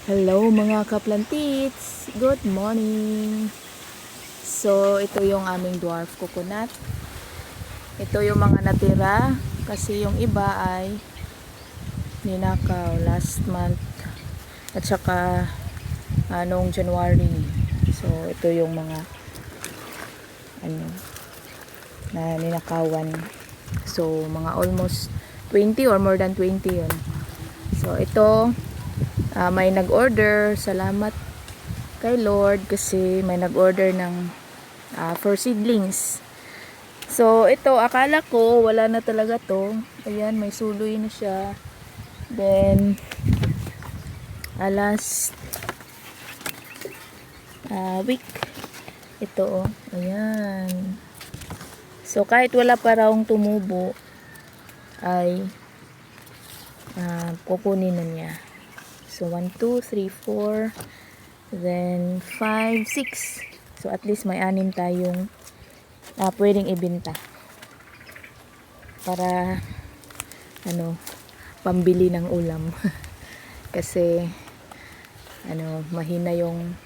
Hello mga kaplantits! Good morning! So, ito yung aming dwarf coconut. Ito yung mga natira kasi yung iba ay ninakaw last month at saka noong January. So, ito yung mga na ninakawan. So, mga almost 20 or more than 20 yun. So, ito may nag-order. Salamat kay Lord kasi may nag-order ng for seedlings. So, ito, akala ko wala na talaga to. Ayan, may suloy na siya. Then, last week, ito, ayan. So, kahit wala pa raw tumubo, ay kukunin na niya. So, 1, 2, 3, 4, then 5, 6. So, at least may 6 tayong pwedeng ibenta. Para, pambili ng ulam. Kasi, mahina yung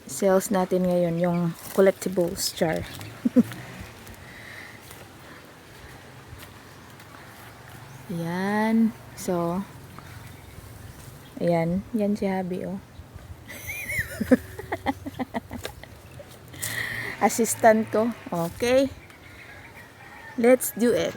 sales natin ngayon, yung collectibles char. Yan. So, ayan. Yan si Habi, oh. Assistant ko. Okay. Let's do it.